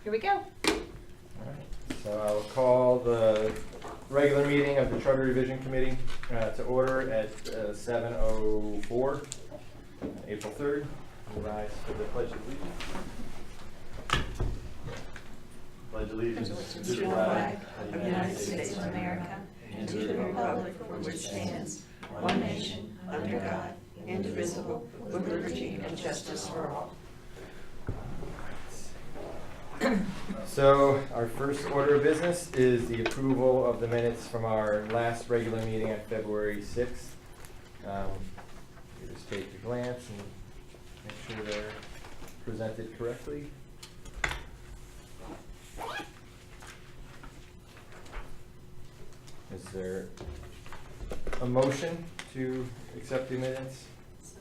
Here we go. All right. So I'll call the regular meeting of the Charter Revision Committee to order at 7:04, April 3rd. We'll rise for the Pledge of Allegiance. Pledge allegiance to the flag of the United States of America and to the republic for which it stands, one nation, under God, indivisible, with liberty and justice for all. So our first order of business is the approval of the minutes from our last regular meeting on February 6th. You just take a glance and make sure they're presented correctly. Is there a motion to accept the minutes? So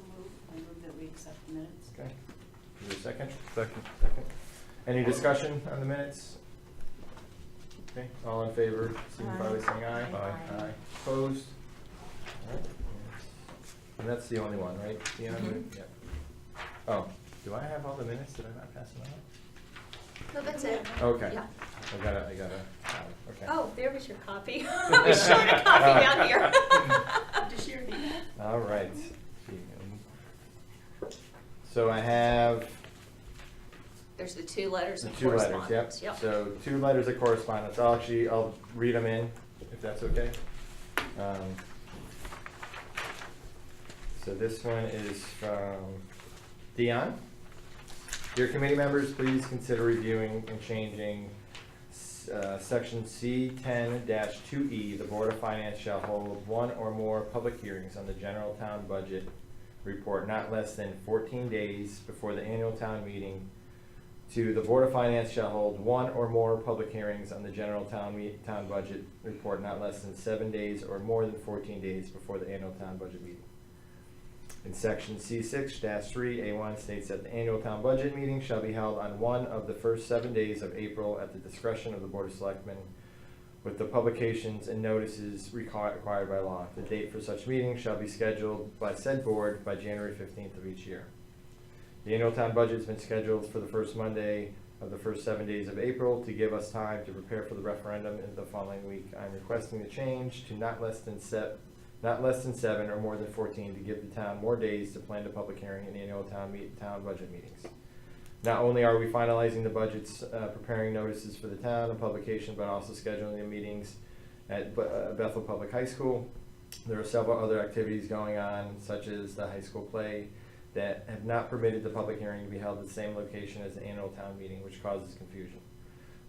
I move that we accept the minutes. Okay. Is there a second? Second. Any discussion on the minutes? Okay, all in favor, signify by saying aye. Aye. Opposed? All right. And that's the only one, right? Deanna? Mhm. Yep. Oh, do I have all the minutes? Did I not pass them out? No, that's it. Okay. Yeah. I gotta, okay. Oh, there was your copy. We showed a copy down here. Does she already have? All right. So I have There's the two letters the of two letters, correspondence. yep. So 2 letters of correspondence. I'll read them in, if that's okay. So this one is from Dion. Dear committee members, please consider reviewing and changing section C10-2E. The Board of Finance shall hold one or more public hearings on the general town budget report not less than 14 days before the annual town meeting. To the Board of Finance shall hold one or more public hearings on the general town budget report not less than 7 days or more than 14 days before the annual town budget meeting. In section C6-3A1 states that the annual town budget meeting shall be held on one of the first 7 days of April at the discretion of the Board of Selectmen, with the publications and notices required by law. The date for such meeting shall be scheduled by said board by January 15th of each year. The annual town budget has been scheduled for the first Monday of the first 7 days of April to give us time to prepare for the referendum in the following week. I'm requesting the change to not less than 7 or more than 14 to give the town more days to plan the public hearing and annual town budget meetings. Not only are we finalizing the budgets, preparing notices for the town and publication, but also scheduling the meetings at Bethel Public High School. There are several other activities going on, such as the high school play, that have not permitted the public hearing to be held at the same location as the annual town meeting, which causes confusion.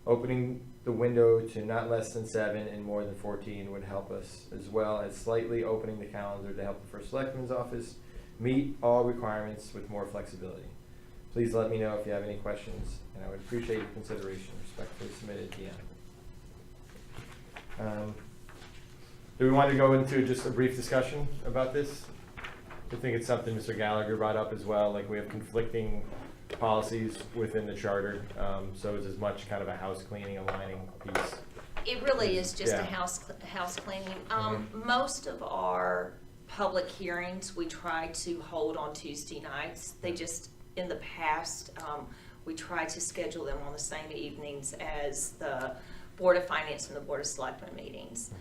Opening the window to not less than 7 and more than 14 would help us, as well as slightly opening the calendar to help the First Selectman's office meet all requirements with more flexibility. Please let me know if you have any questions, and I would appreciate your consideration. Respectfully submitted, Deanna. Do we want to go into just a brief discussion about this? I think it's something Mr. Gallagher brought up as well, like we have conflicting policies within the charter, so it's as much kind of a house cleaning, aligning piece. It really is just a Yeah. house cleaning. Mhm. Most of our public hearings, we try to hold on Tuesday nights. They just, in the past, we try to schedule them on the same evenings as the Board of Finance and the Board of Selectmen meetings.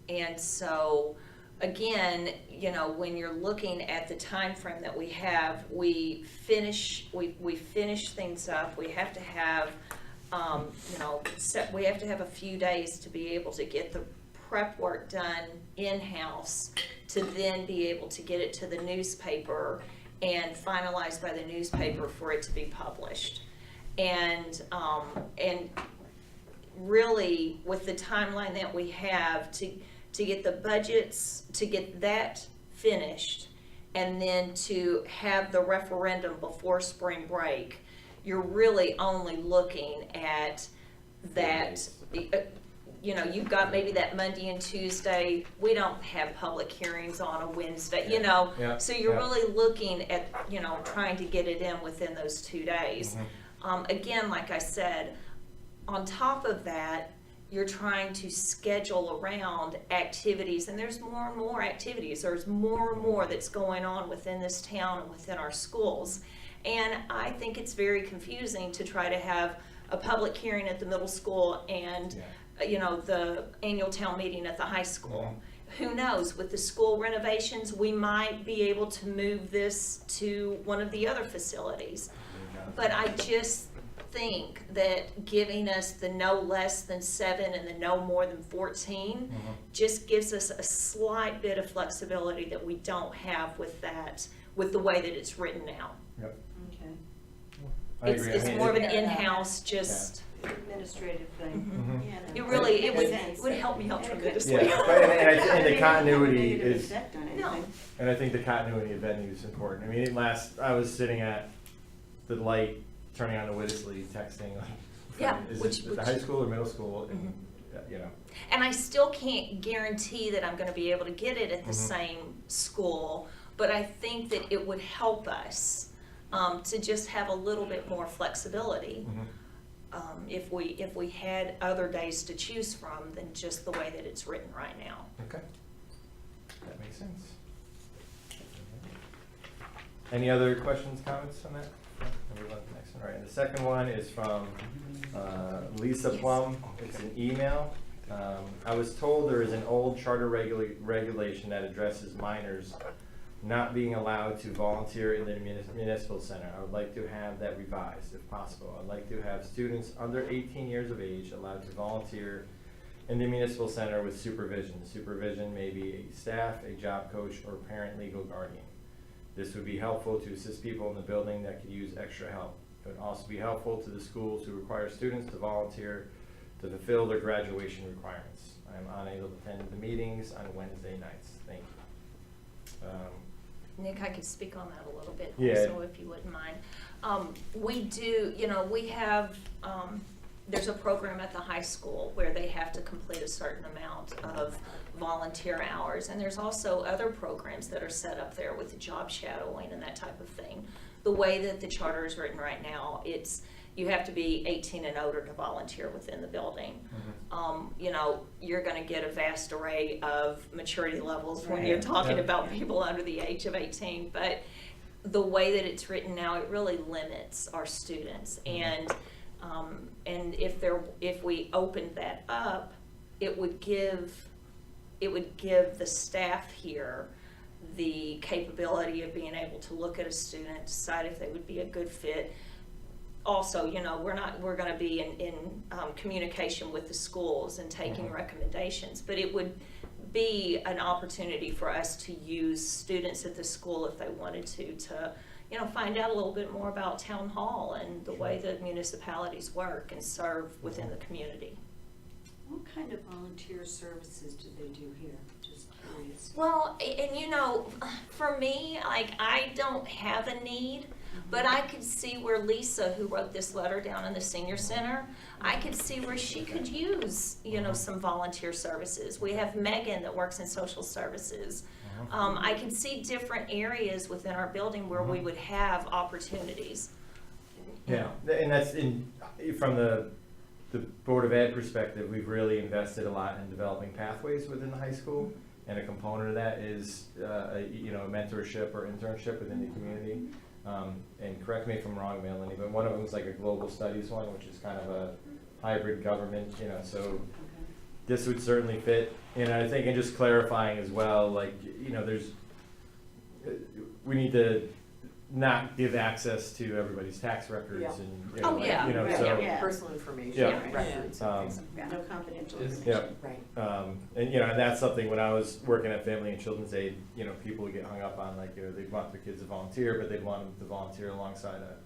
And so, again, you know, when you're looking at the time frame that we have, we finish things up. We have to have, we have to have a few days to be able to get the prep work done in-house, to then be able to get it to the newspaper and finalized by the newspaper for it to be published. And really, with the timeline that we have, to get the budgets, to get that finished, and then to have the referendum before spring break, you're really only looking at that, you've got maybe that Monday and Tuesday. We don't have public hearings on a Wednesday, Yeah. so you're Yeah. really looking at, trying to get it in within those 2 days. Again, like I said, on top of that, you're trying to schedule around activities, and there's more and more activities. There's more and more that's going on within this town and within our schools. And I think it's very confusing to try to have a public hearing at the middle school and, the annual town meeting at the high school. Who knows, with the school renovations, we might be able to move this to one of the other facilities. But I just think that giving us the no less than 7 and the no more than 14 just gives us a slight bit of flexibility that we don't have with the way that it's written now. Yep. Okay. I agree. I It's mean, more of an Yeah. in-house, just, Administrative thing. Mhm. Yeah, no. it really, it Makes would sense. help me out And it could- tremendously. Yeah, but and the continuity Negative is, effect on No. anything. and I think the continuity of venue is important. I mean, I was sitting at the light, turning on the Wittisley, texting, like, Yeah, is which- this at the high school or middle school? And, Mhm. And I still can't guarantee that I'm gonna be able to get it at the Mhm. same school, but I think that it would help us to just have a little bit more flexibility. Mhm. If we had other days to choose from than just the way that it's written right now. Okay, that makes sense. Any other questions, comments on that? Move on to the next one. All right, and the second one is from Lisa Yes. Plum. It's an email. I was told there is an old charter regulation that addresses minors not being allowed to volunteer in the municipal center. I would like to have that revised if possible. I'd like to have students under 18 years of age allowed to volunteer in the municipal center with supervision. Supervision may be a staff, a job coach, or parent legal guardian. This would be helpful to assist people in the building that could use extra help. It would also be helpful to the schools who require students to volunteer to fulfill their graduation requirements. I am unable to attend the meetings on Wednesday nights. Thank you. Nick, I could speak on that a little bit Yeah. also, if you wouldn't mind. We do, we have, there's a program at the high school where they have to complete a certain amount of volunteer hours. And there's also other programs that are set up there with the job shadowing and that type of thing. The way that the charter is written right now, you have to be 18 and older to volunteer within the building. You're gonna get a vast array of maturity levels when you're Right. talking Yeah. about people under the age of 18, but the way that it's written now, it really limits our students. And if we opened that up, it would give the staff here the capability of being able to look at a student, decide if they would be a good fit. Also, we're gonna be in communication with the schools and taking Mhm. recommendations, but it would be an opportunity for us to use students at the school if they wanted to find out a little bit more about town hall and the way that municipalities work and serve within the community. What kind of volunteer services do they do here? Just curious. Well, for me, I don't have a need, but I could see where Lisa, who wrote this letter down in the senior center, I could see where she could use, some volunteer services. We have Megan that works in social services. I can see different areas within our building where we would have opportunities. Yeah, and that's from the Board of Ed perspective, we've really invested a lot in developing pathways within the high school. And a component of that is, a mentorship or internship within the community. And correct me if I'm wrong, Melanie, but one of them is like a global studies one, which is kind of a hybrid government, so this would certainly fit. And I think, and just clarifying as well, we need to not give access to everybody's tax records Yeah. and, Oh, yeah. Right, so. yeah. Personal information, Yeah. records, and things like No that. confidential Is- information. Yeah. Right. And that's something when I was working at Family and Children's Aid, people would get hung up on, they'd want their kids to volunteer, but they'd want them to volunteer alongside a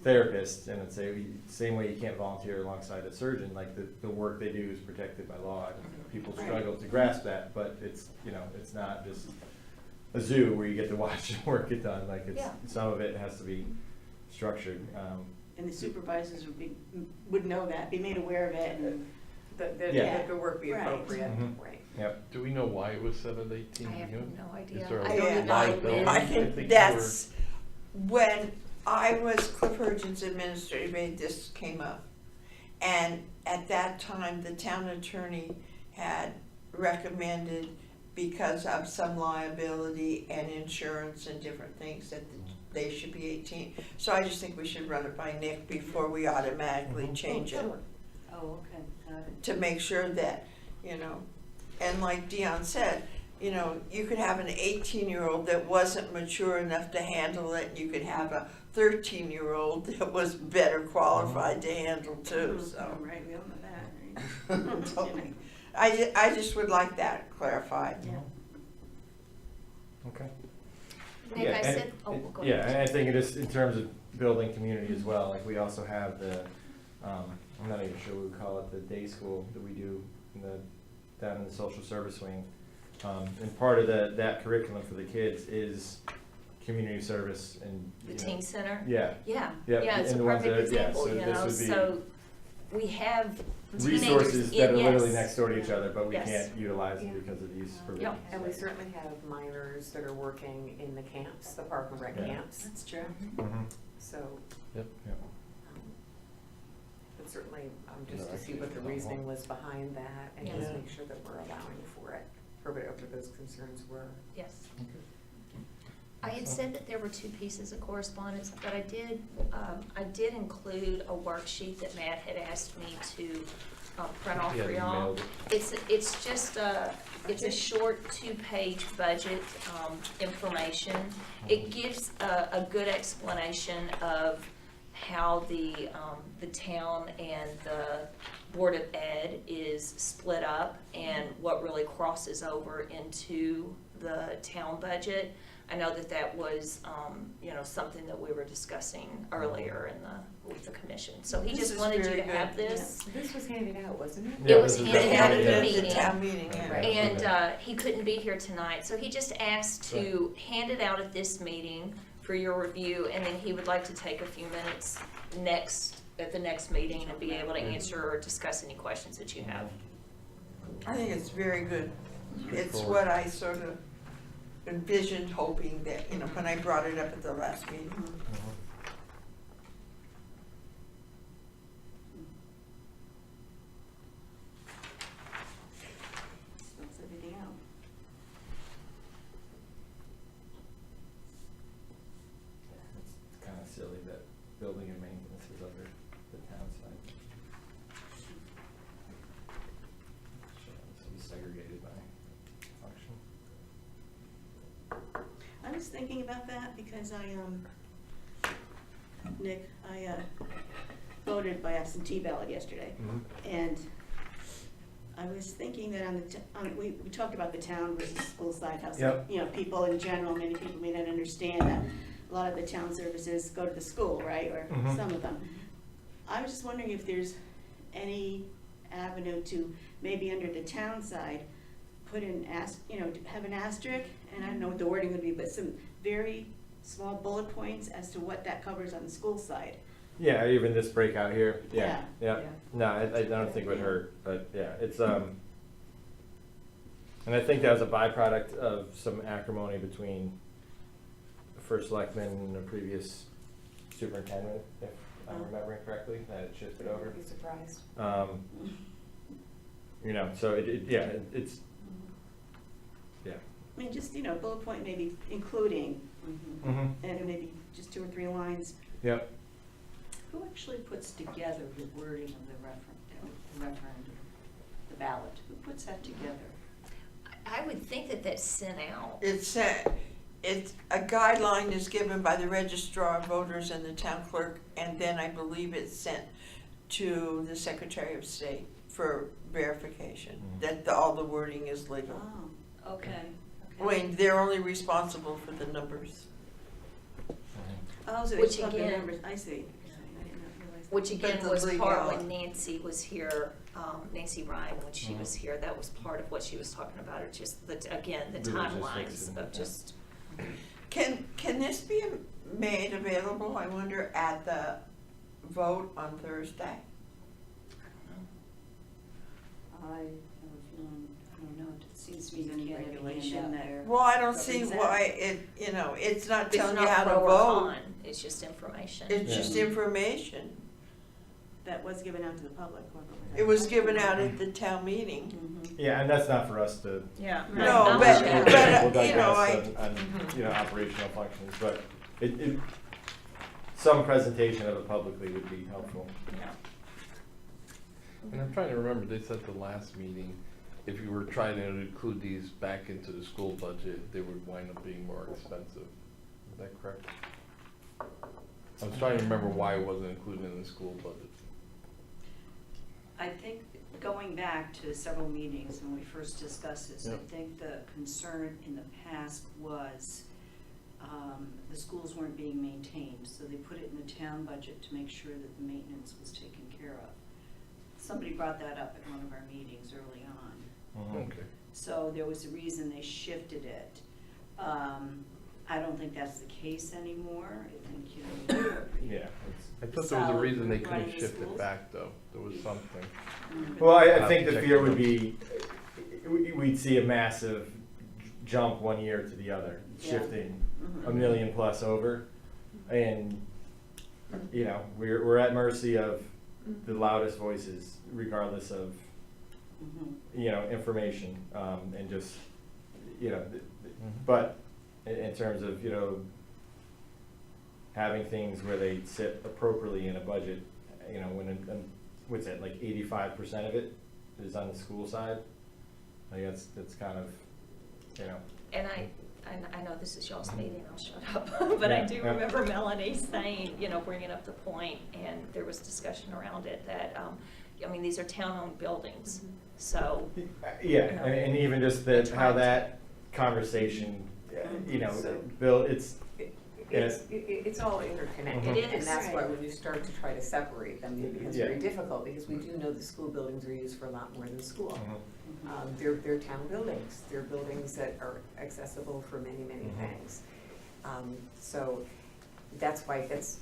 therapist, and it'd say, same way you can't volunteer alongside a surgeon, the work they do is protected by law. And people Right. struggle to grasp that, but it's not just a zoo where you get to watch work get done, Yeah. some of it has to be structured. And the supervisors would know that, be made aware of it, and Yeah. The work be Right. appropriate, Mhm. right. Yep. Do we know why it was set at 18 I to have begin with? no idea. Is there a I don't even know liability? when. I think think you that's when I was Cliff Urchin's administrative aide, this came up. And at that time, the town attorney had recommended, because of some liability and insurance and different things, that the they should be 18. So I just think we should run it by Nick before we automatically change it, Oh, okay, got it. to make sure that, and like Dion said, you could have an 18-year-old that wasn't mature enough to handle it, and you could have a 13-year-old that was better qualified to handle too, so. Right, we all know that, right? Totally. I just would like that clarified. Yeah. Okay. Nick, Yeah, I and said, oh, it- go Yeah, ahead. and I think it is in terms of building community as well, like we also have I'm not even sure what we call it, the day school that we do down in the social service wing. And part of that curriculum for the kids is community service and. The you know, teen center? Yeah, Yeah, Yep, yeah, it's a and the ones perfect that are- yeah, example, so you this know, would be so we have teenagers. resources that are literally yes. next door to each other, but we Yes. can't utilize them Yeah. because of these Yep. provisions. And we certainly have minors that are working in the camps, the Park and Rec Yeah. camps, That's true. Mhm. so, Yep, yep. but certainly, just No, to see actually, what the reasoning was behind that, and just Yeah. make sure that we're allowing for it, for whatever those concerns were. Yes. Okay. I had said that there were 2 pieces of correspondence, but I did include a worksheet that Matt had asked me to print off Yeah, for you y'all. mailed it. It's just it's a short 2-page budget information. It gives a good explanation of how the town and the Board of Ed is split up and what really crosses over into the town budget. I know that was, something that we were discussing earlier with the commission. So he This just is wanted you very to good. have this. This was handed out, wasn't it? Yeah, It was this is handed They out had at it the at the meeting. town meeting, yeah. Right. And he couldn't be here tonight, so he just asked to hand it out at this meeting for your review, and then he would like to take a few minutes at the next meeting and be able to answer or discuss any questions that you have. I think it's very good. It's Straightforward. what I sort of envisioned, hoping that, when I brought it up at the last meeting. Mhm. Spells everything out. Yeah, it's kind of silly that building and maintenance is under the town side. Should be segregated by function. I was thinking about that because Nick, I voted by absentee ballot yesterday. And I was thinking that we talked about the town versus school side, how Yep. people in general, many people may not understand that a lot of the town services go to the school, right, or Mhm. some of them. I was just wondering if there's any avenue to, maybe under the town side, put an have an asterisk, and I don't know what the wording would be, but some very small bullet points as to what that covers on the school side. Yeah, even this breakout here, yeah, Yeah. yeah. No, I don't think it would hurt, but yeah, it's, and I think that was a byproduct of some acrimony between the first selectman and the previous superintendent, if I'm remembering correctly, that it shifted over. I'd be surprised. So it's, yeah. I mean, just, bullet point maybe including, Mm-hmm. and maybe just 2 or 3 lines. Yep. Who actually puts together the wording of the referendum, the ballot? Who puts that together? I would think that that's sent out. It's a guideline is given by the registrar of voters and the town clerk, and then I believe it's sent to the Secretary of State for verification, that all the wording is legal. Oh, okay. Wayne, they're only responsible for the numbers. Oh, so Which it's about the again- numbers, I see. I did not realize that. Which again But the was part legal- when Nancy was here, Nancy Ryan, when she was here, that was part of what she was talking about, or just the The timelines logistics and- of yeah. just. Can this be made available, I wonder, at the vote on Thursday? I don't know, it seems to me Any you can't have a regulation handout that- there. Well, I don't see Governs that. why it's not It's telling you not how to pro or vote. con, it's just information. It's Yeah. just information. That was given out to the public. whoever It was given out at the town meeting. Mhm. Yeah, and that's not for us to. Yeah. No, I'm but- sure. but, We'll you know, digress on, operational functions, but some presentation of it publicly would be helpful. Yeah. And I'm trying to remember, they said the last meeting, if you were trying to include these back into the school budget, they would wind up being more expensive. Is that correct? I was trying to remember why it wasn't included in the school budget. I think going back to several meetings when we first discussed this, I Yep. think the concern in the past was the schools weren't being maintained, so they put it in the town budget to make sure that the maintenance was taken care of. Somebody brought that up at one of our meetings early on. Mhm. Okay. So there was a reason they shifted it. I don't think that's the case anymore. I think, you know. Yeah. it's- I thought there was a reason they Running couldn't the shift it schools? back, though. There was something. Well, I I'll think the check fear it would out. be, we'd see a massive jump one year to the other, Yeah. shifting Mhm. a million plus over. And, you know, we're at mercy of the loudest voices regardless of, Mhm. you know, information, and just, you know, Mm-hmm. but in terms of, you know, having things where they sit appropriately in a budget, you know, what's it, like 85% of it is on the school side? Like that's kind of, you know, And I know this is y'all's meeting, I'll shut up, but I Yeah, do yeah. remember Melanie saying, you know, bringing up the point, and there was discussion around it, that, I mean, these are town-owned buildings, so, yeah, and even just that, We're how trying to- that conversation, you know, So- Bill, it's, It's all interconnected. It And is. that's why when you start to try to separate them, it becomes Yeah. very difficult, because we do know the school buildings are used for a lot more than school. Mhm. They're town buildings, they're buildings that are accessible for many, many Mhm. things. So that's why it gets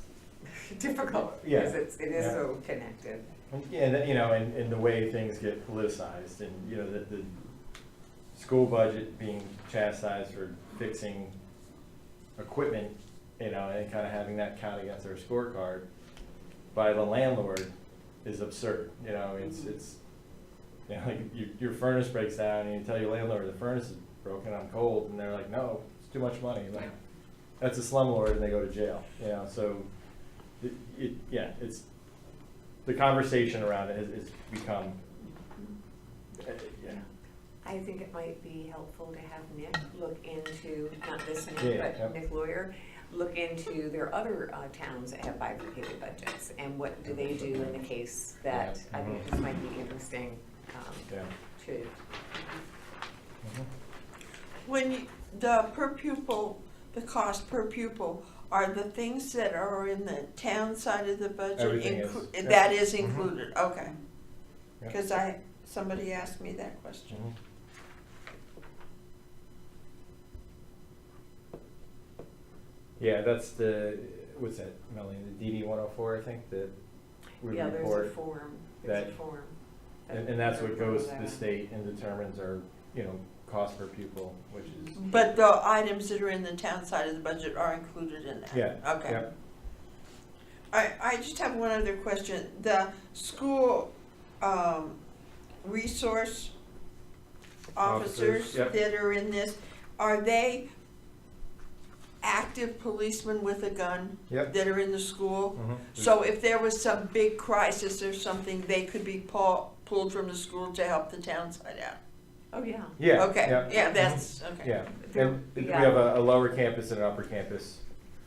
difficult, Yeah. because it is Yeah. so connected. Yeah, and, you know, and the way things get politicized, and, you know, the school budget being chastised for fixing equipment, you know, and kind of having that count against our scorecard by the landlord is absurd, you know, it's, you know, like, your furnace breaks down, and you tell your landlord, the furnace is broken, I'm cold, and they're like, no, it's too much money, like, that's a slumlord, and they go to jail, you know, so, yeah, it's, the conversation around it has become, yeah. I think it might be helpful to have Nick look into, not this Nick, Yeah, yeah. but Nick Lawyer, look into their other towns that have bifurcated budgets, and what do they do in the case that, Yeah. I think Mhm. this might be interesting Yeah. to, Mhm. When you, the per pupil, the cost per pupil, are the things that are in the town side of the budget? Everything is, yeah. That is Mhm. included, okay. Yeah. Because somebody asked me that question. Mhm. Yeah, that's what's that, Melanie, the DD 104, I think, that we yeah, there's a report. form, that- form. And that's what goes to the that. state and determines our, you know, cost per pupil, which is, But the items that are in the town side of the budget are included in that? yeah. Okay. yeah. I just have one other question. The school, resource officers Yep. that are in this, are they active policemen with a gun Yep. that are in the school? Mhm. So if there was some big crisis or something, they could be pulled from the school to help the town side out? Oh, yeah. Yeah. Okay, yeah, Mhm. that's, okay. Yeah, There- and we yeah. have a lower campus and an upper campus.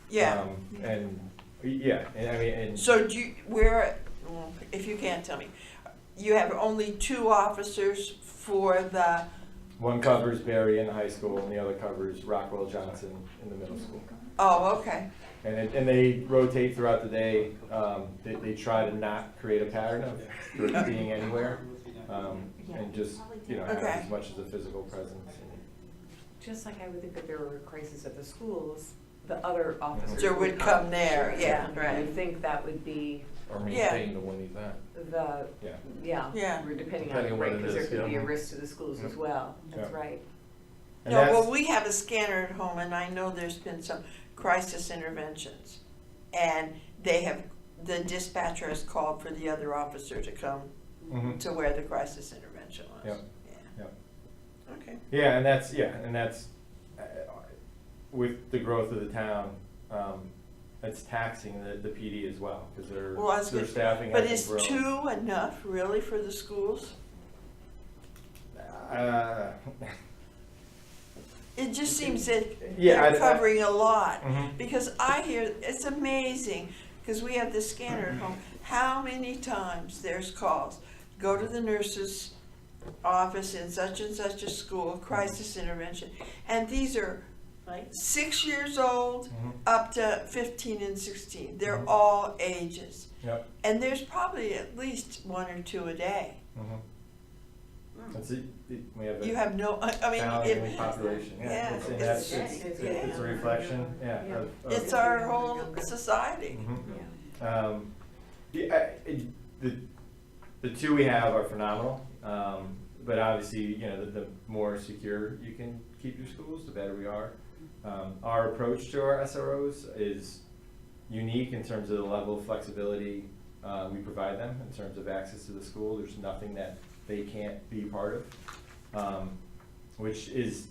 Yeah. And, yeah, and I mean, and. So if you can't tell me, you have only 2 officers for the, One covers Berry in the high school, and the other covers Rockwell Johnson in the middle school. oh, okay. And they rotate throughout the day. They try to not create a pattern of being anywhere, and just, you know, have Okay. as much as a physical presence. Just like I would think that there were crises at the schools, the other officers So would come there, yeah, I right. would think that would be Or Yeah. maintain the one he's at. the, Yeah. Yeah. we're depending on Depending the on what rate, it because there is, could be yeah. a risk to the schools as Yep. well, that's Yeah. right. And No, that's- well, we have a scanner at home, and I know there's been some crisis interventions. And the dispatcher has called for the other officer to come Mhm. to where the crisis intervention was. Yep. Yeah. Yep. Okay. Yeah, and that's with the growth of the town, it's taxing the PD as well, because Well, I was their gonna- staffing But hasn't is grown. 2 enough really for the schools? It just seems that Yeah, they're covering a lot. Mhm. Because I hear, it's amazing, because we have this scanner at home, how many times there's calls. Go to the nurse's office in such and such a school, crisis intervention. And these are Right? 6 years old Mhm. up to 15 and 16. They're Mhm. all ages. Yep. And there's probably at least 1 or 2 a day. Mhm. That's it. We have You a have no, I mean, family population, yeah. yeah, It's, and it's- that's, it's a reflection, yeah. Yeah. it's our whole society. Mhm. Yeah. Yeah, the 2 we have are phenomenal, but obviously, the more secure you can keep your schools, the better we are. Our approach to our SROs is unique in terms of the level of flexibility we provide them in terms of access to the school. There's nothing that they can't be part of, which is,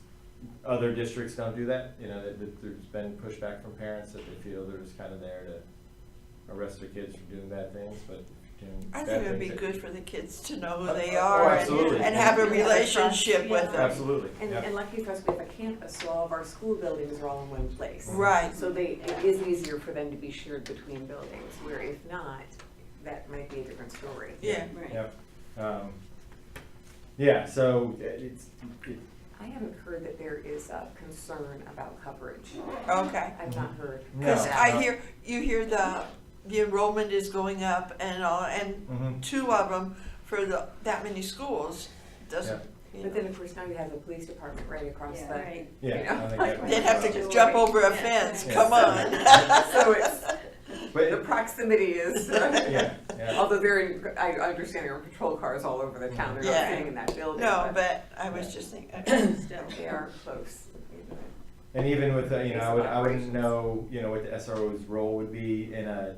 other districts don't do that. There's been pushback from parents that they feel they're just kind of there to arrest their kids for doing bad things, but if you're doing I bad think it would be things, good for the kids to know who they Oh, are absolutely. and have a Yeah. relationship with them. Absolutely, And, yeah. and lucky for us, we have a campus, so all of our school buildings are all in one place. Right. So it is easier for them to be shared between buildings, where if not, that might be a different story. Yeah. Right. Yep. Yeah, so I haven't heard that there is a concern about coverage. Okay. I've not heard. Because No. you hear the enrollment is going up and all, and Mhm. 2 of them for that many schools doesn't, you But know. then, of course, now you have the police department right across Yeah, the. right. Yeah, you know, I think like- that- They'd have to jump over a fence, Yeah. come on. So it's, But the proximity is, yeah, yeah. although I understand there are patrol cars all over the town, they're not Yeah. sitting in that building. No, but I was just thinking, Still. They are close. And even with, Basic I wouldn't operations. know, what the SRO's role would be in a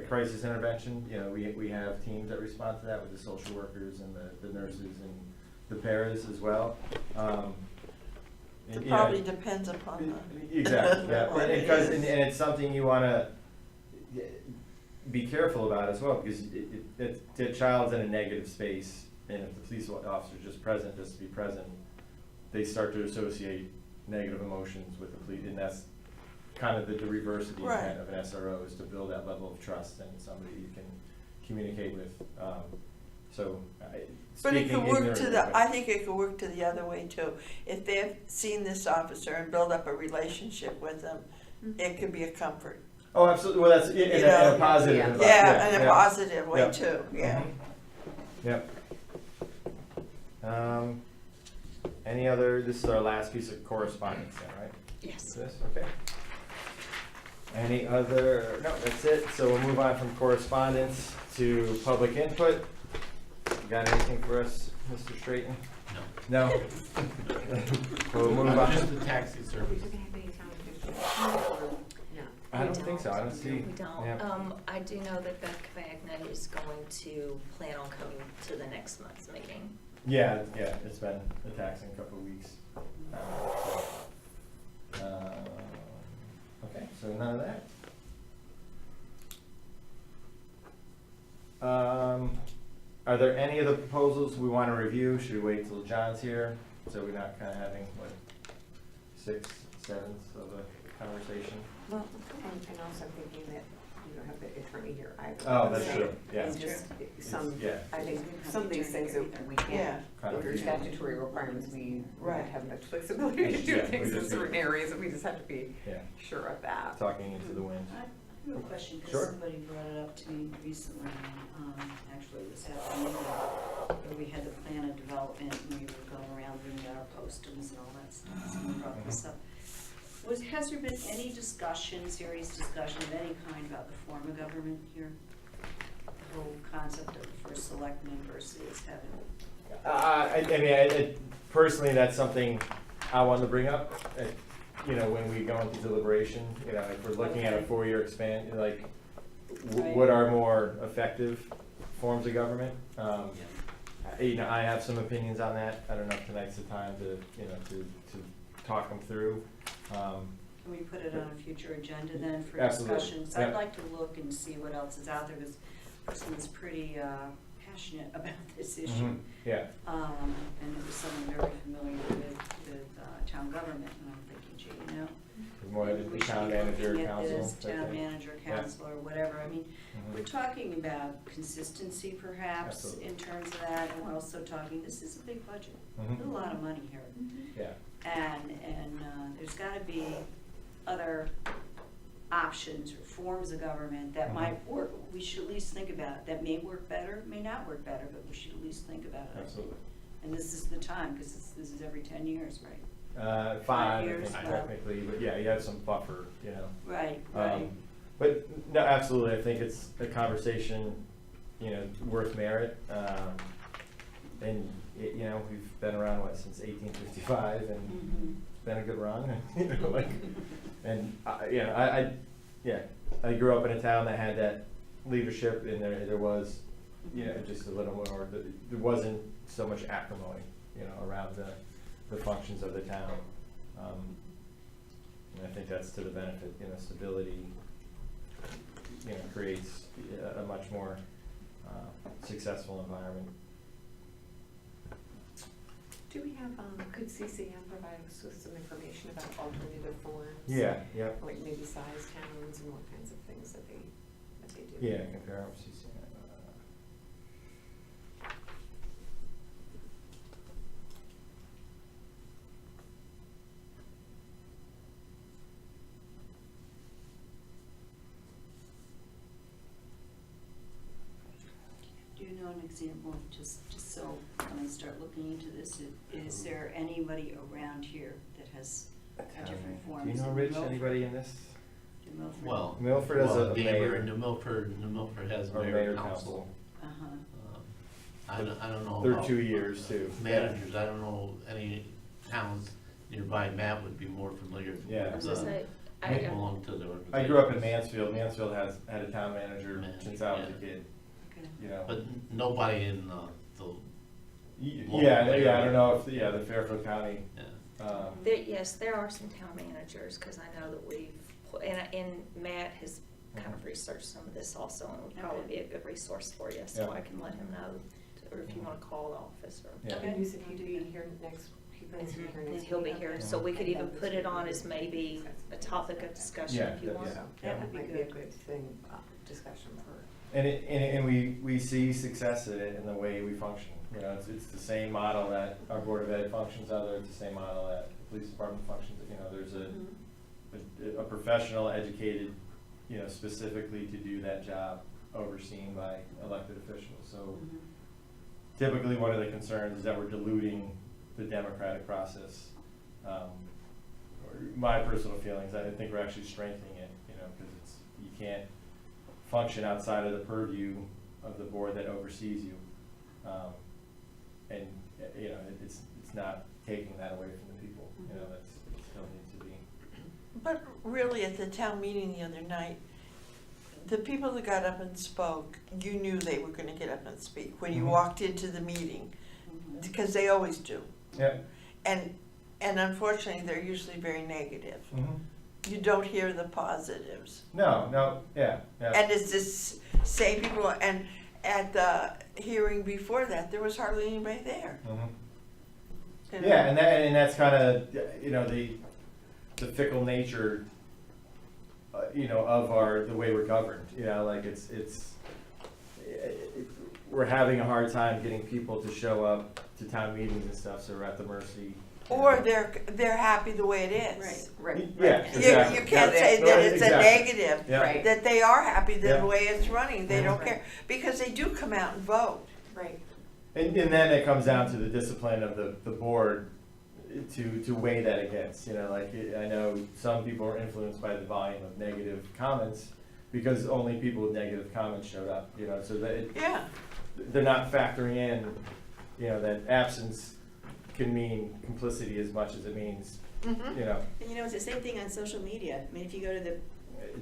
crisis intervention. We have teams that respond to that with the social workers and the nurses and the paras as well. it probably depends upon the. Exactly, yeah, and it's something you wanna be careful about as well, because the child's in a negative space, and if the police officer's just present, just to be present, they start to associate negative emotions with the police, and that's kind of the reverse of the intent Right. of an SRO, is to build that level of trust and somebody you can communicate with, But it speaking could work to ignorantly, the, but- I think it could work to the other way too. If they've seen this officer and build up a relationship with them, it could be a comfort. Oh, absolutely, well, that's, in You a know, positive. yeah. environment. Yeah, in a yeah. positive way Yeah. too, yeah. Mhm. Yep. Any other, this is our last piece of correspondence then, right? Yes. This, okay. Any other, no, that's it. So we'll move on from correspondence to public input. Got anything for us, Mr. Straighten? No. No? We'll move on. Just the taxi service. I don't think so, I don't see. We don't. yeah. I do know that Beth Cavagna is going to plan on coming to the next month's meeting. Yeah, it's been a taxing couple of weeks. Okay, so none of that. Are there any of the proposals we want to review? Should we wait till John's here, so we're not kind of having, what, 6/7 of a conversation? Well, and also I'm thinking that you don't have the attorney here either. Oh, that's So, true, yeah. it's just some, Yeah. I think some of these things that we Yeah. can't, if there's statutory requirements, we Right. don't have much flexibility to do Yeah, we things in just- certain areas, and we just have to be Yeah, sure of that. talking into the wind. I have a question, Sure. because somebody brought it up to me recently, actually this afternoon, where we had the plan of development, and we were going around doing our postings and all that stuff, someone brought this up. Has there been any discussion, serious discussion of any kind about the form of government here? The whole concept of the first selectman versus having, Personally, that's something I wanted to bring up. When we go into deliberation, if we're looking at a 4-year expand, what are more effective forms of government? I have some opinions on that. I don't know if tonight's the time to talk them through. Can we put it on a future agenda then for Absolutely, discussion? 'Cause yeah. I'd like to look and see what else is out there, because person was pretty passionate about this issue. Mhm. Yeah, And it was someone very familiar with town government, and I'm thinking, gee, you know. more maybe the we should town be manager, looking at council. this, type Town thing. manager, Yeah. council, or whatever. I mean, Mhm. we're talking about consistency perhaps Absolutely. in terms of that, and we're also talking, this is a big budget. Mhm. There's a lot of money here. Yeah, And there's gotta be other options or forms of government that Mhm. might work. We should at least think about it. That may work better, may not work better, but we should at least think about it, I think. absolutely. And this is the time, because this is every 10 years, right? 5, I years, think, well. technically, but yeah, you have some buffer, you know. Right, right. But, no, absolutely, I think it's a conversation, you know, worth merit. And, you know, we've been around, what, since 1855, and Mhm. it's been a good run, you know, like, and, you know, I grew up in a town that had that leadership, and there was, you know, just a little more, there wasn't so much acrimony, you know, around the functions of the town. And I think that's to the benefit, you know, stability, you know, creates a much more successful environment. Do we have, could CCM provide us with some information about alternative forms? Yeah, yeah. Like maybe size towns and what kinds of things that they do? Yeah, compare them to CCM. Do you know an example, of just so when I start looking into this, is there anybody around here that has a different form? Do you Is know, it Rich, Milford? anybody in this? New Milford? Well, Milford has a Gamer, mayor. New Milford has Or mayor mayor council. Uh-huh. I don't know They're about 2 years, too. managers, I don't know any towns nearby. Matt would be more familiar. Yeah. I was with gonna say, I- belong to the organization. I grew up in Mansfield. Mansfield has had a town manager Manager, since I was a yeah. kid, Okay. you know. But nobody in the, Yeah, I don't know if, the Fairfield County, yeah. yes, there are some town managers, because I know that and Matt has kind of researched some of this also, and would probably be a good resource for you, so Yeah. I can let him know, or if you wanna call the office, or. Yeah. And you said he'd be here next, he plans to be here And next week? he'll be here, so we could Okay. even put it on as maybe a topic of discussion Yeah, if you that- want. yeah. That would be Might be a good. good thing, discussion for. And we see success in it in the way we function. You know, it's the same model that our Board of Ed functions under, it's the same model that the police department functions. You know, there's a professional, educated, you know, specifically to do that job, overseen by elected officials. So Mhm. typically, one of the concerns is that we're diluting the democratic process. Or my personal feelings, I think we're actually strengthening it, you know, because you can't function outside of the purview of the board that oversees you. And, you know, it's not taking that away from the people, you know, it still needs to be. But really, at the town meeting the other night, the people that got up and spoke, you knew they were gonna get up and speak when you Mhm. walked into the meeting, Mhm. because they always do. Yeah. And unfortunately, they're usually very negative. Mhm. You don't hear the positives. No, yeah. And it's this same people, and at the hearing before that, there was hardly anybody there. Mhm. you know? Yeah, and that's kind of, you know, the fickle nature, you know, of the way we're governed. You know, like we're having a hard time getting people to show up to town meetings and stuff, so we're at the mercy. you Or know. they're happy the way it is. Right. Right. Yeah, right. exactly. You can't Yeah. say that it's a Exactly. negative, Yeah. Right. that they are happy the Yeah. way it's running, they don't Right. care, because they do come out and vote. Right. And then it comes down to the discipline of the board to weigh that against, you know, like, I know some people are influenced by the volume of negative comments because only people with negative comments showed up, you know, so that Yeah, they're not factoring in, you know, that absence can mean complicity as much as it means, mhm. you know. And you know, it's the same thing on social media. I mean, if you go to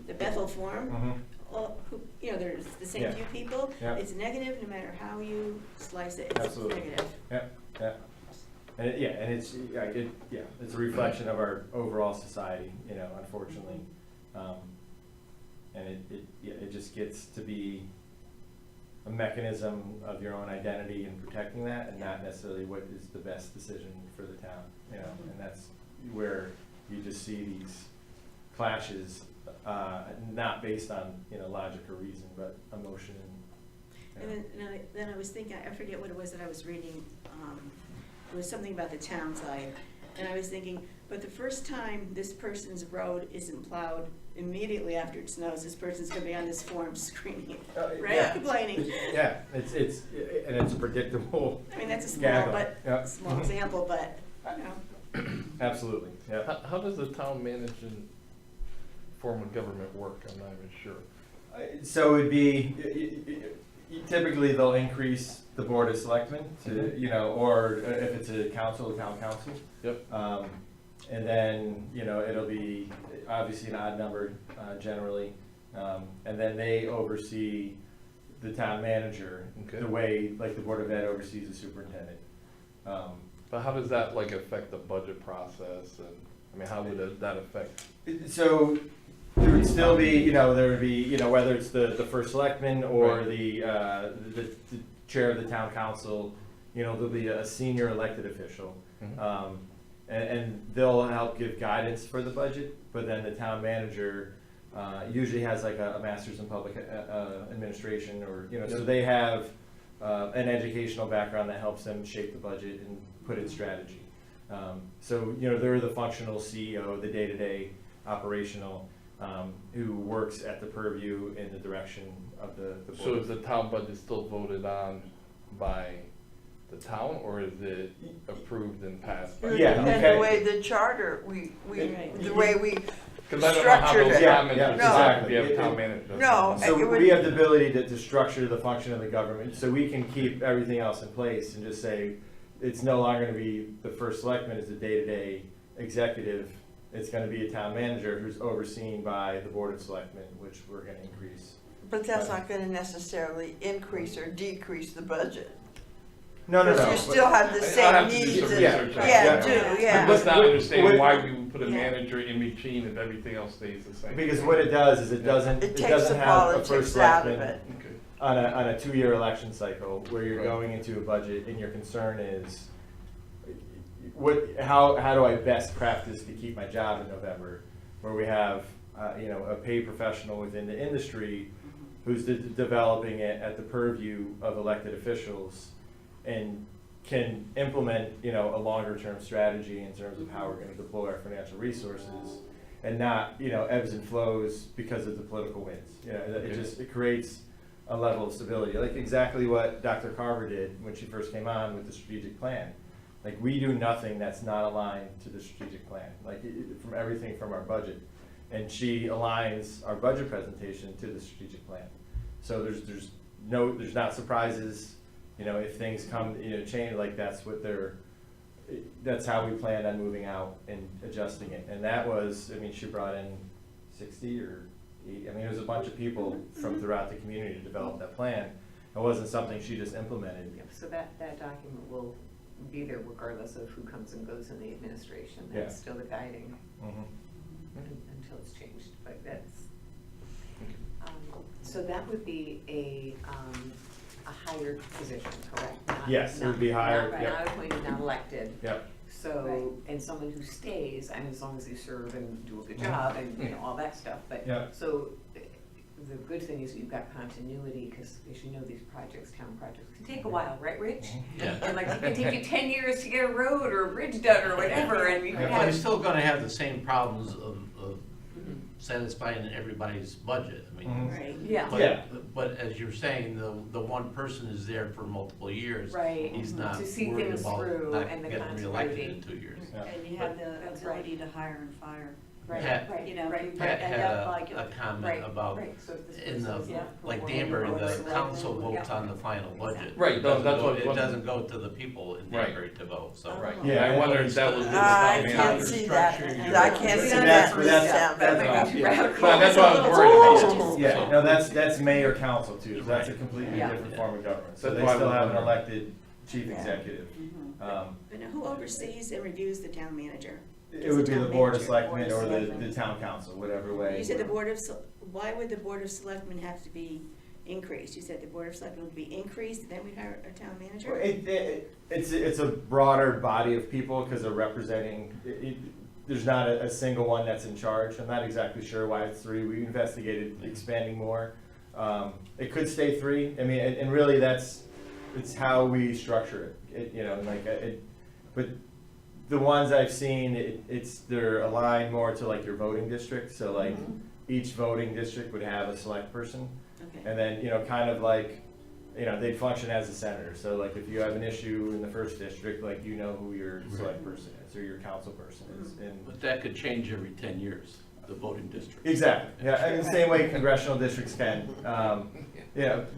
the Bethel Forum, Mhm. you know, there's the same Yeah. few people. Yeah. It's negative no matter how you slice it, it's Absolutely. negative. Yeah, yeah. And it's a reflection of our overall society, you know, unfortunately. And it just gets to be a mechanism of your own identity in protecting that, and not necessarily what is the best decision for the town, you know, and that's where you just see these clashes, not based on, you know, logic or reason, but emotion and, you know. And then I was thinking, I forget what it was that I was reading, it was something about the town side, and I was thinking, but the first time this person's road isn't plowed, immediately after it snows, this person's gonna be on this form screaming, right, Yeah. complaining. Yeah, it's a predictable. I mean, that's a small, gaggle. but, Yep. small example, but, you know. Absolutely, yeah. How does the town management form of government work? I'm not even sure. So it'd be, typically they'll increase the board of selectmen to, you know, or if it's a council, town council. Yep. And then, you know, it'll be obviously an odd number, generally. And then they oversee the town manager, Okay. the way, like, the Board of Ed oversees the superintendent. But how does that like affect the budget process, and, I mean, how would that affect? So there would still be, you know, there would be, you know, whether it's the first selectman or Right. the chair of the town council, you know, there'll be a senior elected official. Mhm. And they'll help give guidance for the budget, but then the town manager usually has like a master's in public administration, or, you know, so Yep. they have an educational background that helps them shape the budget and put in strategy. So, you know, they're the functional CEO, the day-to-day operational, who works at the purview in the direction of the board. So is the town budget still voted on by the town, or is it approved and passed by? Yeah, And okay. the way the charter, Right. the way we Because I don't know how structured those it. Yeah, town managers, yeah, work exactly. if you have It- town it- managers. No, So it would- we have the ability to structure the function of the government, so we can keep everything else in place and just say, it's no longer gonna be the first selectman as a day-to-day executive. It's gonna be a town manager who's overseen by the board of selectmen, which we're gonna increase. But that's not gonna necessarily increase or decrease the budget. No. Because you still have the I'll same have to do needs. some and- research on Yeah, that. do, yeah. I'm just not What- understanding what- why we would put a Yeah. manager in between if everything else stays the same. Because what it does is it doesn't It takes doesn't the have a first politics out of selectman it. Okay. on a 2-year election cycle where you're Right. going into a budget and your concern is, how do I best craft this to keep my job in November? Where we have, you know, a paid professional within the industry who's developing it at the purview of elected officials and can implement, you know, a longer term strategy in terms of how we're gonna deploy our financial resources, and not, you know, ebbs and flows because of the political winds. You know, it creates a level of stability, like exactly what Dr. Carver did when she first came on with the strategic plan. Like, we do nothing that's not aligned to the strategic plan, like, from everything from our budget. And she aligns our budget presentation to the strategic plan. So there's not surprises, you know, if things come, you know, change, like, that's how we planned on moving out and adjusting it. And that was, I mean, she brought in 60 or 80, I mean, it was a bunch of people from throughout the community to develop that plan. It wasn't something she just implemented. Yep, so that document will be there regardless of who comes and goes in the administration. Yeah. That's still the guiding Mhm. until it's changed, but that's, so that would be a hired position, correct? Not- Yes, it would be not- hired, Not yep. not appointed, not elected. Yep. So, and someone who stays, I mean, as long as they serve and do a good job and, you know, all that stuff, but, Yeah. so, the good thing is you've got continuity, because as you know, these projects, town projects, can take a while, right, Rich? Yeah. And like, it can take you 10 years to get a road or a bridge done or whatever, and you can Yeah, But you're have. still gonna have the same problems of Mhm. satisfying everybody's budget, I mean. Mhm. Right. Yeah. Yeah. But as you're saying, the one person is there for multiple years. Right. He's not To see worried things about through not and the getting reelected in continuity. 2 years. Yeah. And you have the That's right. ability to hire and fire. Right, Pat- right, You know, right, people Pat end had up like. a comment right, about, right, so if this in person is the, not like performing Danbury, or the selected, council yeah. votes on the final budget. Right, It no, doesn't that's go- what- It doesn't go to the people in Right. Danbury to vote, so. Right. Yeah, I wonder if that was. in the I town can't manager's see that, structure, I can't see Yeah, that. that's- That might be too yeah. radical. No, that's what I was worried about. Yeah, So- no, that's mayor council too, so that's a completely Right. different form of government. So That's they why I still was have an wondering. elected chief Yeah. executive. Mhm. But now who oversees and reviews the town manager? It Does would be the town board of manager? selectmen Board of or the Selectmen. town council, whatever way. You said the board of, why would the board of selectmen have to be increased? You said the board of selectmen would be increased, then we'd hire a town manager? Well, it's a broader body of people because they're representing, there's not a single one that's in charge. I'm not exactly sure why it's three. We investigated expanding more. It could stay three. I mean, and really it's how we structure it. But the ones I've seen, they're aligned more to like your voting district. So like each voting district would have a select person. Okay. And then, kind of like, they'd function as a senator. So like if you have an issue in the first district, like who your select person is or your council person is. And But that could change every 10 years, the voting district. exactly, yeah, and the same way congressional districts can.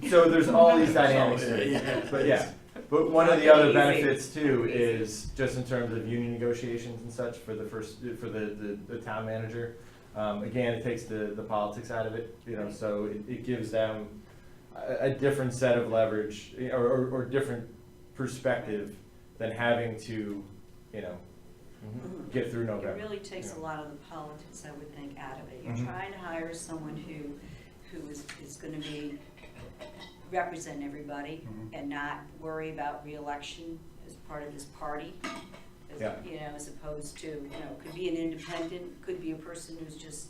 So there's all these dynamics to it. Yeah. But yeah, but one of the other benefits too is just in terms of union negotiations and such for the town manager. Again, it takes the politics out of it, so it gives them a different set of leverage or different perspective than having to, Mhm. get through It November. really takes Yeah. a lot of the politics, I would think, out of it. You're Mhm. trying to hire someone who is gonna represent everybody Mhm. and not worry about reelection as part of his party. Yeah. As opposed to, could be an independent, could be a person who's just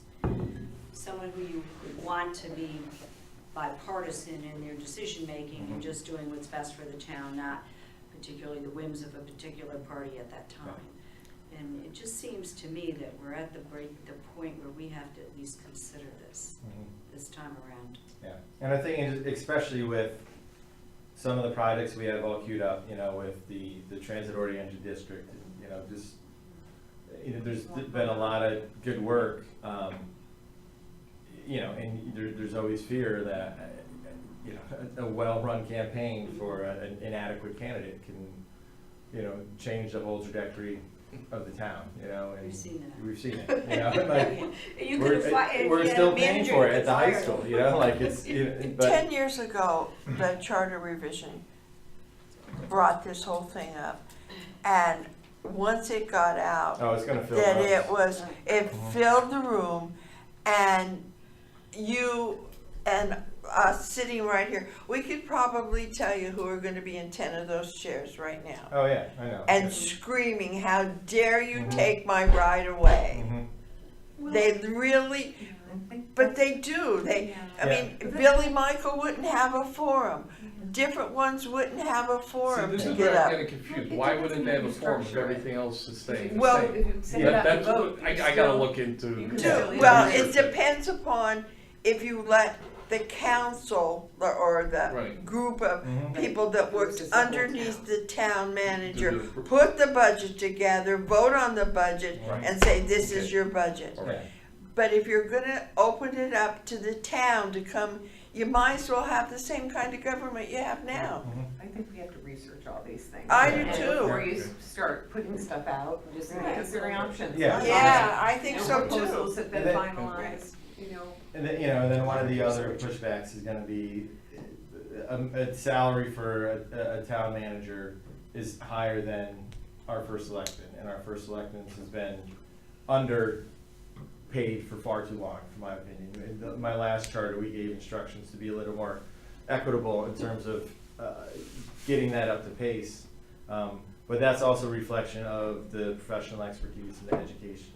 someone who you would want to be bipartisan in their decision-making and Mhm. just doing what's best for the town, not particularly the whims of a particular party at that time. And it just seems to me that we're at the point where we have to at least consider this time around. Yeah, and I think especially with some of the projects we have all queued up, with the transit oriented district, there's been a lot of good work, and there's always fear that, a well-run campaign for an inadequate candidate can, change the whole trajectory of the town, and. We've seen that. We've seen it, like, You could have we're still paying for it at the high school, like it's, but. 10 years ago, the charter revision brought this whole thing up. And once it got out, Oh, it's gonna fill that up. it filled the room, and you and us sitting right here, we could probably tell you who are gonna be in 10 of those chairs right now. Oh, yeah, I know. And screaming, how dare you take my right away? Mhm. They really, but they do, I mean, Billy Michael wouldn't have a forum. Different ones wouldn't have a See, forum this to is get where I'm up. getting confused. Why wouldn't they have a forum if everything else is staying the Well, same? if you set it That- up that's and vote, what- I you gotta still- look into. you can Too. still Well, it research depends upon if you let the council or the Right. group of Mhm. people that works Versus the whole underneath the town manager, Do the- put the budget together, vote on the budget, Right. and say, this is Okay. your budget. All right. But if you're gonna open it up to the town to come, you might as well have the same kind of government you have now. Mhm. I think we have to research all these things. I do And too. Before you start putting stuff out, just considering options. Yeah. Yeah, I think And so proposals too. that then And then- finalize, And then one of the other pushbacks is gonna be, a salary for a town manager is higher than our first selectman, and our first selectman has been underpaid for far too long, in my opinion. In my last charter, we gave instructions to be a little more equitable in terms of, getting that up to pace. But that's also a reflection of the professional expertise and the education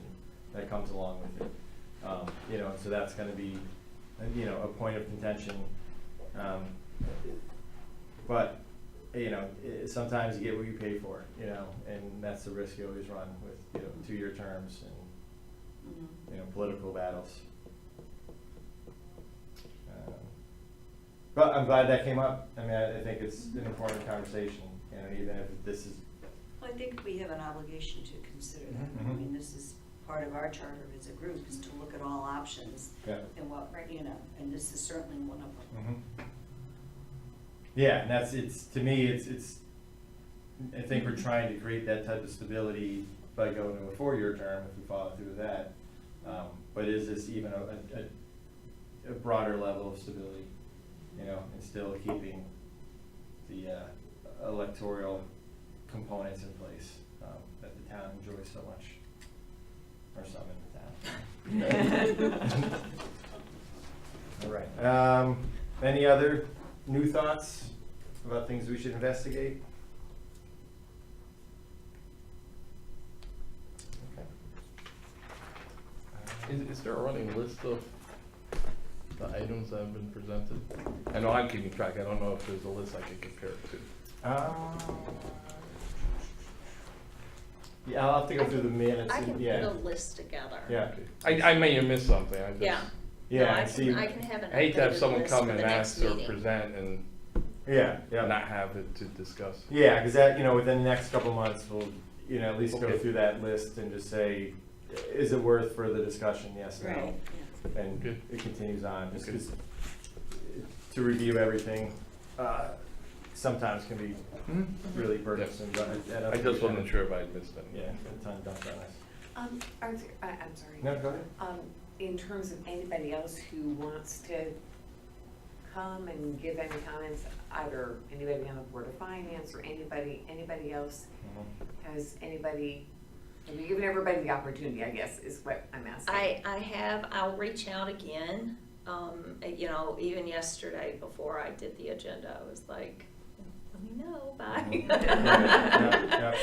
that comes along with it. So that's gonna be, a point of contention. But, sometimes you get what you pay for, and that's the risk you always run with, 2-year terms and, political battles. But I'm glad that came up. I mean, I think it's an important conversation, even if this is. Well, I think we have an obligation to consider that. I Mhm. mean, this is part of our charter as a group, is to look at all options Yeah. and and this is certainly one of them. Yeah, and to me, I think we're trying to create that type of stability by going to a 4-year term if we follow through with that. But is this even a broader level of stability, and still keeping the elected auditorial components in place, that the town enjoys so much, or some in the town. All right, any other new thoughts about things we should investigate? Okay. Is there a running list of the items that have been presented? I know I'm keeping track, I don't know if there's a list I can compare it to. Yeah, I'll have to go through the minutes. I and- can put yeah. a list together. Yeah, I may have missed something, I just. Yeah. yeah, No, I and see, can have an I hate to have updated someone list come for and the next ask or meeting. present and yeah, yeah. not have it to discuss. Yeah, because that, within the next couple months, we'll, at least go Okay. through that list and just say, is it worth further discussion, yes, no? Right, yeah. And Good. it continues on, just Okay. because to review everything, sometimes can be really burdensome, but I just wasn't sure if I missed Yeah, anything. a ton dumped on us. I'm sorry. No, go ahead. In terms of anybody else who wants to come and give any comments, either anybody on the Board of Finance or anybody else, has anybody, have you given everybody the opportunity, I guess, is what I'm asking? I'll reach out again. Even yesterday before I did the agenda, I was like, let me know, bye. Yeah,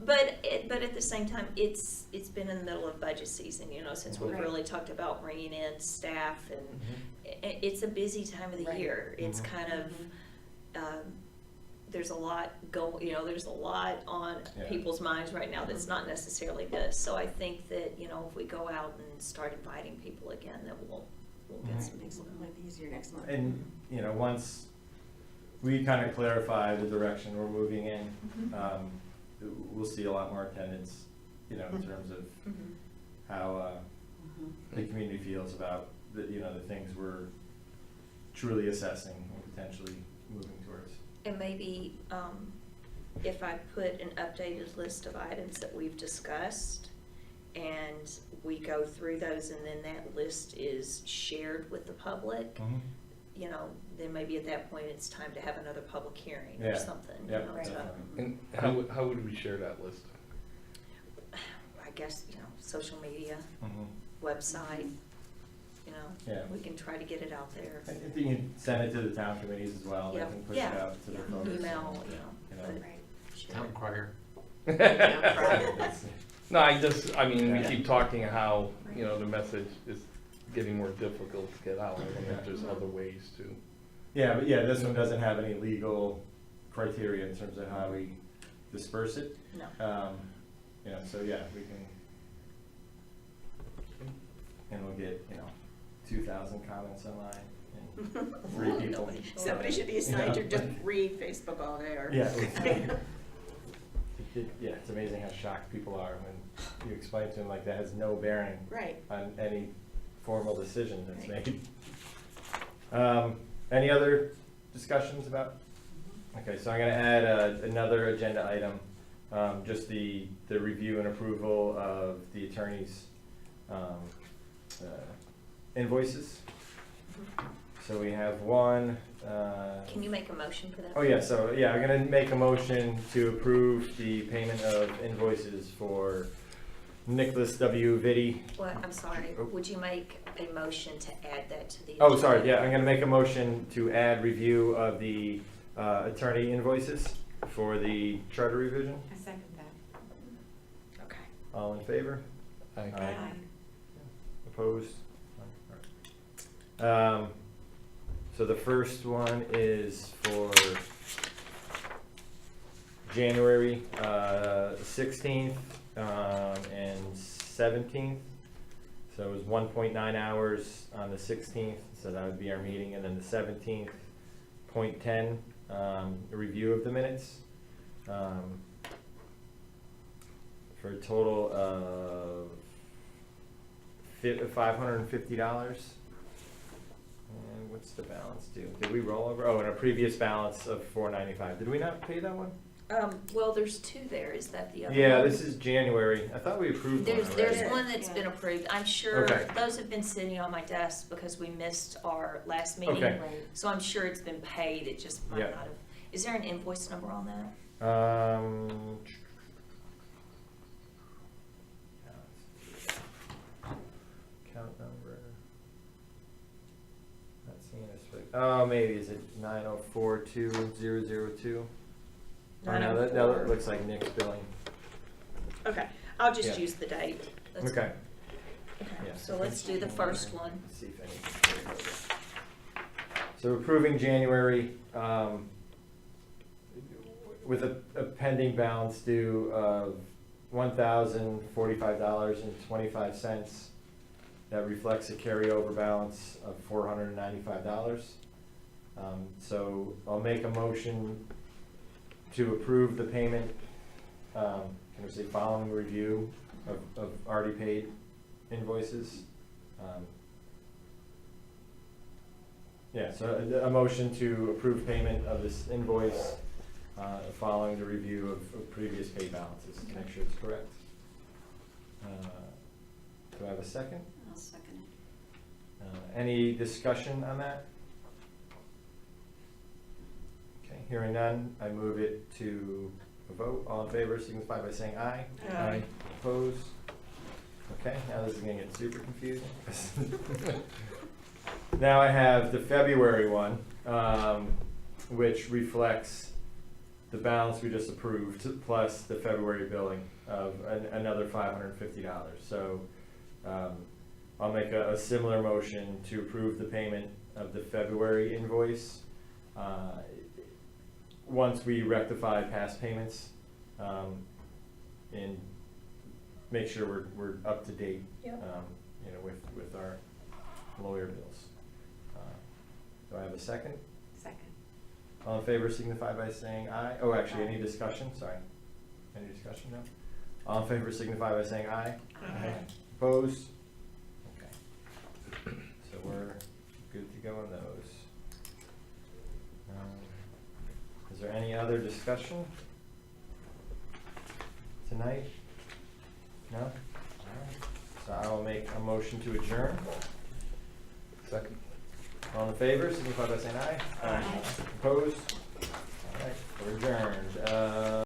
But at the same time, it's been in the middle of budget season, since we've Right. really talked about bringing in staff, and it's a busy time of the Right. year. It's Mhm. kind of, there's a lot there's a lot on Yeah. people's minds right now that's not necessarily this. So I think that, if we go out and start inviting people again, that we'll get some Makes people. it a lot easier next month. And, once we kind of clarify the direction we're moving in, we'll see a lot more attendance, in terms of Mhm. how the community feels about the things we're truly assessing and potentially moving towards. And maybe, if I put an updated list of items that we've discussed, and we go through those, and then that list is shared with the public, then maybe at that point, it's time to have another public hearing or Yeah. something. Yep, Right. definitely. And how would we share that list? I guess, social media, Mhm. website, Yeah. we can try to get it out there. I think you can send it to the town committees as well, they Yeah. can push it Yeah. out to the Yeah. folks. Email, you know. but Right. share Town it. crier. No, we Yeah. keep talking how, the message is getting more difficult to get out, and if there's other ways to. Yeah, but this one doesn't have any legal criteria in terms of how we disperse it. No. So we can, and we'll get, 2,000 comments online and 3 Well, people. nobody should- Somebody should be assigned to just read Facebook all day or. Yeah. It's amazing how shocked people are when you explain to them like that has no bearing Right. on any formal decision that's made. Any other discussions about? Okay, so I'm gonna add another agenda item, just the review and approval of the attorney's invoices. So we have one. Can you make a motion for that? Oh, yeah, so, I'm gonna make a motion to approve the payment of invoices for Nicholas W. Vitti. Well, I'm sorry, Oh. would you make a motion to add that to the? Oh, sorry, agenda? I'm gonna make a motion to add review of the attorney invoices for the charter revision. I second that. Okay. All in favor? Aye. Aye. Opposed? So the first one is for January 16th and 17th. So it was 1.9 hours on the 16th, so that would be our meeting, and then the 17th, 0.10, a review of the minutes. For a total of $550. And what's the balance due? Did we roll over? Oh, and a previous balance of $495. Did we not pay that one? Well, there's two there, is that the other one? Yeah, this is January. I thought we approved one There's already. one that's been Yeah. approved. I'm sure Okay. those have been sitting on my desk because we missed our last meeting. Okay. Right. So I'm sure it's been paid, it just might Yeah. not have. Is there an invoice number on that? Count number. Not seeing this, but, oh, maybe, is it 9042002? Oh, no, that 904. looks like Nick's billing. Okay, I'll just Yeah. use the date. That's Okay. Okay, Yeah. so let's do the first one. Let's see if anything. So approving January, with a pending balance due of $1,045.25. That reflects a carryover balance of $495. So I'll make a motion to approve the payment, can I say following review of already paid invoices. Yeah, so a motion to approve payment of this invoice following the review of previous pay balances, to make sure it's correct. Do I have a second? I'll second it. Any discussion on that? Okay, hearing none, I move it to a vote. All in favor signify by saying aye. Aye. Opposed? Okay, now this is gonna get super confusing. Now I have the February one, which reflects the balance we just approved, plus the February billing of another $550. So I'll make a similar motion to approve the payment of the February invoice. Once we rectify past payments, and make sure we're up to date, Yep. with our lawyer bills. Do I have a second? Second. All in favor signify by saying aye. Oh, actually, any discussion? Sorry. Any discussion? No? All in favor signify by saying aye. Aye. Opposed? Okay. So we're good to go on those. Is there any other discussion tonight? No? All right. So I will make a motion to adjourn. Second. All in favor, signify by saying aye. Aye. Opposed? All right, we're adjourned.